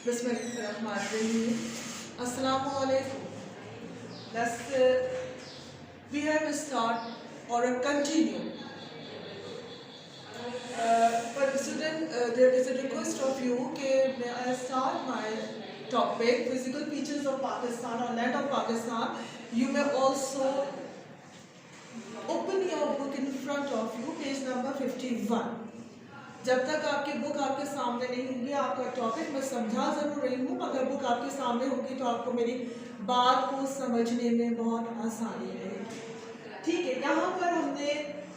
Bismillahirrahmanirrahim. Assalamu alaikum. We have a start or a continue. But student, there is a request of you that may I start my topic, physical features of Pakistan or land of Pakistan. You may also open your book in front of you, page number 51. जब तक आपकी book आपके सामने नहीं होगी आपका topic मैं समझा ज़रूर रही हूँ, मगर बुक आपके सामने होगी तो आपको मेरी बात को समझने में बहुत आसानी रहेगी। ठीक है, यहाँ पर हमने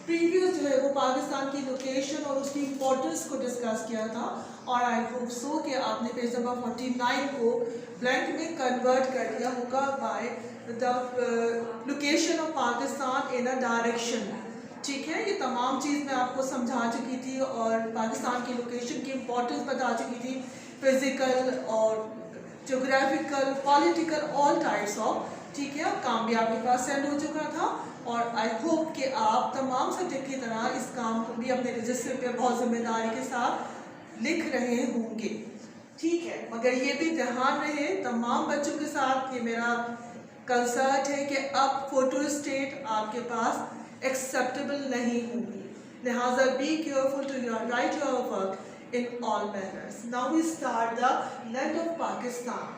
प्रीवियस जो है वो पाकिस्तान की लोकेशन और उसकी इम्पोर्टेंस को डिस्कस किया था और आई होप सो कि आपने पेज नंबर 49 को ब्लैंक में कन्वर्ट कर दिया होगा by the location of Pakistan in a direction. ठीक है, ये तमाम चीज़ मैं आपको समझा चुकी थी और पाकिस्तान की लोकेशन की इम्पोर्टेंस बता चुकी थी, फिज़िकल और geographical, political, all types of. ठीक है, काम भी आपके पास सेंड हो चुका था और आई होप कि आप तमाम सब्जेक्ट की तरह इस काम को भी अपने रजिस्टर पे बहुत जिम्मेदारी के साथ लिख रहे होंगे। ठीक है, मगर ये भी ध्यान रहे तमाम बच्चों के साथ, ये मेरा कंसर्ट है कि अब फोटो स्टेट आपके पास एक्सेप्टेबल नहीं होगी, लिहाजा be careful to write your work in all manners. Now we start the land of Pakistan.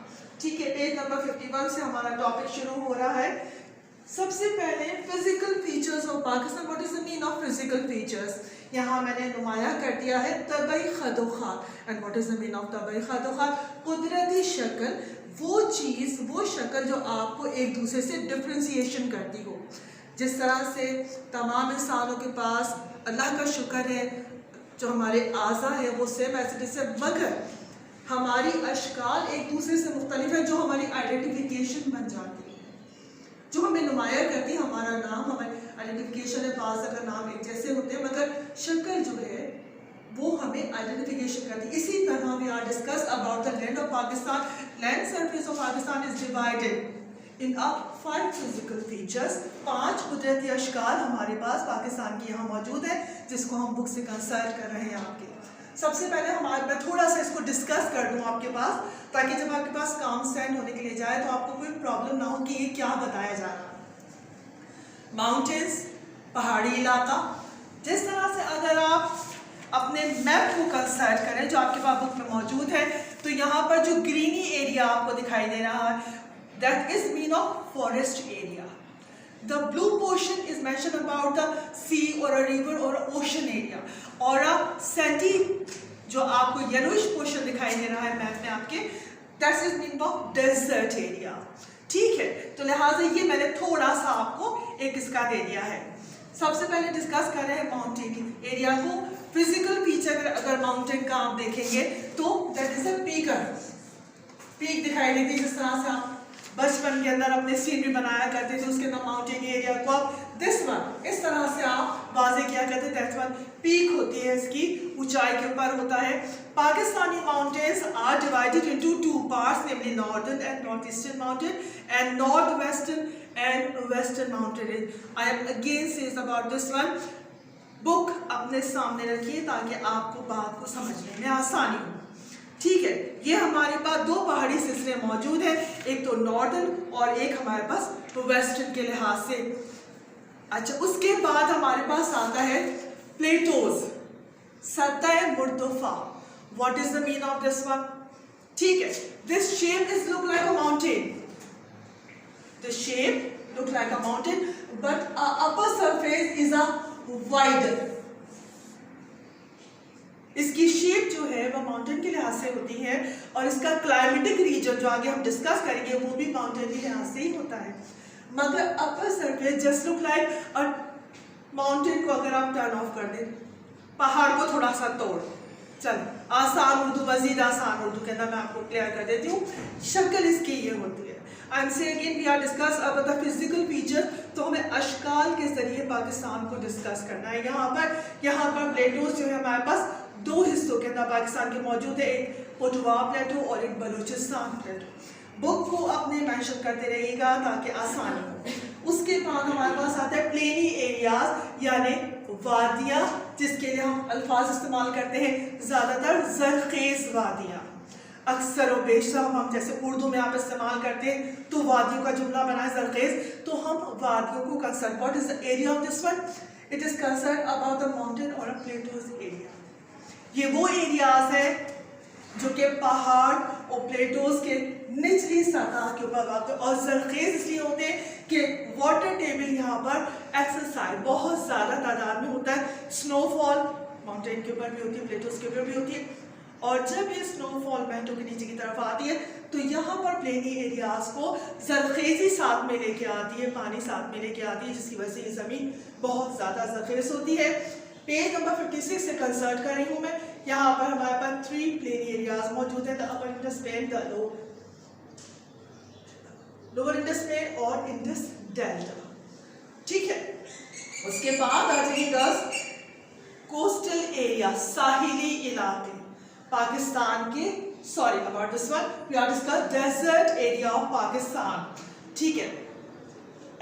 ठीक है, पेज नंबर 51 से हमारा टॉपिक शुरू हो रहा है। सबसे पहले physical features of Pakistan. What is the mean of physical features? यहाँ मैंने नुमाया कर दिया है तबई खदोखात। And what is the mean of तबई खदोखात? कुदरती शक्ल, वो चीज़, वो शक्ल जो आपको एक दूसरे से डिफ्रेंसिएशन करती हो। जिस तरह से तमाम इंसानों के पास अल्लाह का शुक्र है जो हमारे आज़ा है वो सेम एसिड से, मगर हमारी अशकाल एक दूसरे से मुख्तलिफ है जो हमारी आइडेंटिफिकेशन बन जाती है, जो हमें नुमाया करती है। हमारा नाम, हमारी आइडेंटिफिकेशन है, पास अगर नाम एक जैसे होते हैं मगर शक्ल जो है वो हमें आइडेंटिफिकेशन करती है। इसी तरह we are discuss about the land of Pakistan. Land surface of Pakistan is divided in up 5 physical features. 5 कुदरती अशकाल हमारे पास पाकिस्तान की यहाँ मौजूद है जिसको हम बुक से कंसल्ट कर रहे हैं आपके। सबसे पहले मैं थोड़ा सा इसको डिस्कस कर दूँ आपके पास, ताकि जब आपके पास काम सेंड होने के लिए जाए तो आपको कोई प्रॉब्लम ना हो कि ये क्या बताया जा रहा है। माउंटेन्स, पहाड़ी इलाका। जिस तरह से अगर आप अपने मैप को कंसल्ट करें जो आपके पास बुक में मौजूद है, तो यहाँ पर जो ग्रीनी एरिया आपको दिखाई दे रहा है, that is mean of forest area. The blue portion is mentioned about the sea or a river or a ocean area. और sandy जो आपको yellowish portion दिखाई दे रहा है मैप में आपके, that is mean of desert area. ठीक है, तो लिहाजा ये मैंने थोड़ा सा आपको एक इसका दे दिया है। सबसे पहले डिस्कस कर रहे हैं माउंटेन एरिया को। फिजिकल फीचर अगर माउंटेन का आप देखेंगे तो that is a पीक दिखाई देती है। जिस तरह से आप बचपन के अंदर अपने सीनरी बनाया करते थे उसके अंदर माउंटेन एरिया को आप दिस वन इस तरह से आप वाजे किया करते थे। दैट्स वन पीक होती है, इसकी ऊंचाई के ऊपर होता है। Pakistani mountains are divided into 2 parts, namely northern and north eastern mountain and north western and western mountain range. I am again says about this one. Book अपने सामने रखिए ताकि आपको बात को समझने में आसानी हो। ठीक है, ये हमारे पास 2 पहाड़ी सिलसिले मौजूद हैं, एक तो नॉर्दर्न और एक हमारे पास वेस्टर्न के लिहाज से। अच्छा, उसके बाद हमारे पास आता है प्लेटोज, सतह मुर्तफा। What is the mean of this one? ठीक है, this shape is look like a mountain, this shape look like a mountain but upper surface is a wider. इसकी शेप जो है वह माउंटेन के लिहाज से होती है और इसका क्लाइमेटिक रीजन जो आगे हम डिस्कस करेंगे वो भी माउंटेन के लिहाज से ही होता है। मगर upper surface just look like और माउंटेन को अगर आप टर्न ऑफ कर दें, पहाड़ को थोड़ा सा तोड़, चल आसान उर्दू, मजीद आसान उर्दू के अंदर मैं आपको क्लियर कर देती हूँ, शक्ल इसकी ये होती है। I am say again we are discuss about the physical feature, तो हमें अशकाल के जरिए पाकिस्तान को डिस्कस करना है। यहाँ पर प्लेटोज जो है हमारे पास 2 हिस्सों के अंदर पाकिस्तान के मौजूद है, एक पोटवा प्लेटो और एक बलूचिस्तान प्लेटो। बुक को अपने मेंशन करते रहिएगा ताकि आसानी हो। उसके बाद हमारे पास आता है प्लेनी एरियाज यानी वादियाँ, जिसके लिए हम अल्फाज इस्तेमाल करते हैं ज़्यादातर ज़रखेज़ वादियाँ। अक्सर और बेशतर हम जैसे उर्दू में आप इस्तेमाल करते हैं तो वादियों का जुमला बनाए ज़रखेज़, तो हम वादियों को concern, what is the area of this one, it is concern about the mountain और प्लेटोज एरिया। ये वो एरियाज है जो कि पहाड़ और प्लेटोज के निचली सतह के ऊपर वाक़, और ज़रखेज़ इसलिए होते हैं कि वाटर टेबल यहाँ पर एक्सरसाइज बहुत ज़्यादा तादाद में होता है। स्नोफॉल माउंटेन के ऊपर भी होती है, प्लेटोज के ऊपर भी होती है, और जब ये स्नोफॉल मेंटो के नीचे की तरफ आती है तो यहाँ पर प्लेनी एरियाज को ज़रखेज़ी साथ में लेके आती है, पानी साथ में लेके आती है, जिसकी वजह से ये ज़मीन बहुत ज़्यादा ज़रखेज़ होती है। पेज नंबर 56 से कंसल्ट कर रही हूँ मैं। यहाँ पर हमारे पास 3 प्लेन एरियाज मौजूद हैं, the upper Indus plain, the lower Indus plain और इंडस डेल्टा। ठीक है, उसके बाद आ जाइएगा कोस्टल एरिया, साहिली इलाके पाकिस्तान के, sorry about this one we are discuss desert area of Pakistan. ठीक है,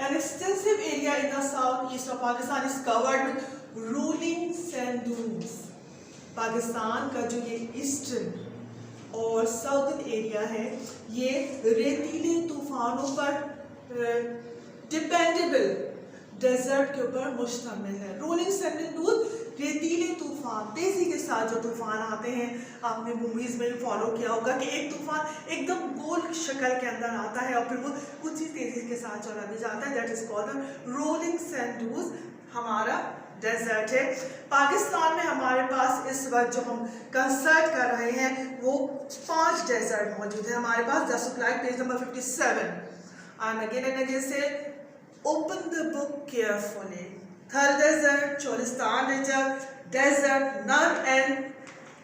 an extensive area in the southeast of Pakistan is covered with rolling sand dunes। Pakistan का जो ये ईस्टर्न और साउथर्न एरिया है ये रेतीले तूफानों पर डिपेंडेबल डेजर्ट के ऊपर मुश्तमिल है। रोलिंग सैंड ड्यून्स रेतीले तूफान, तेजी के साथ जो तूफान आते हैं, आपने मूवीज में भी फॉलो किया होगा कि एक तूफान एकदम गोल शक्ल के अंदर आता है और फिर वो कुछ ही तेजी के साथ चला भी जाता है, that is called rolling sand dunes. हमारा डेजर्ट है पाकिस्तान में। हमारे पास इस वक्त जो हम कंसर्ट कर रहे हैं वो 5 डेजर्ट मौजूद है हमारे पास। Just like page number 57 I am again and again से open the book carefully। Thar desert, Cholistan desert, Nar and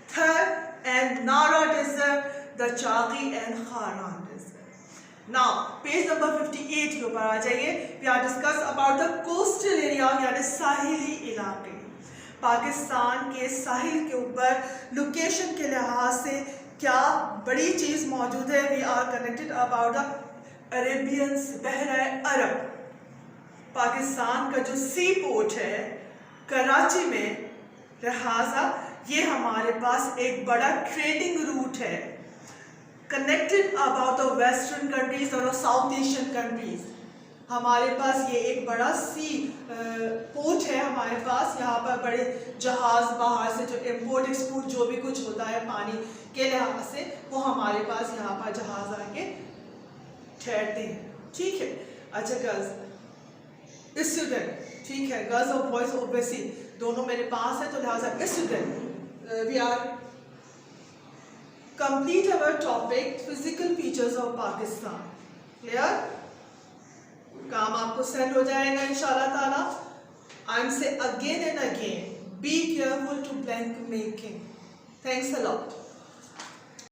Thar and Nara desert, the Chaghi and Kharan desert। Now page number 58 के ऊपर आ जाइए। We are discuss about the coastal area, यानी साहिली इलाके। पाकिस्तान के साहिल के ऊपर location के लिहाज से क्या बड़ी चीज़ मौजूद है। We are connected about the Arabian, बहर अरब। पाकिस्तान का जो सी पोर्ट है कराची में, लिहाजा ये हमारे पास एक बड़ा ट्रेडिंग रूट है, connected about the western countries और साउथ एशियन कंट्रीज। हमारे पास ये एक बड़ा सी पोर्ट है हमारे पास। यहाँ पर बड़े जहाज बाहर से जो इम्पोर्ट एक्सपोर्ट जो भी कुछ होता है पानी के लिहाज से, वो हमारे पास यहाँ पर जहाज आके ठहरते हैं। ठीक है, अच्छा गर्ल्स स्टूडेंट, ठीक है, गर्ल्स और बॉयज ओबियसली दोनों मेरे पास है, तो लिहाजा student we are complete our topic physical features of Pakistan. Clear? काम आपको सेंड हो जाएगा इंशाल्लाह ताला। I am say again and again be careful to blank making. Thanks a lot.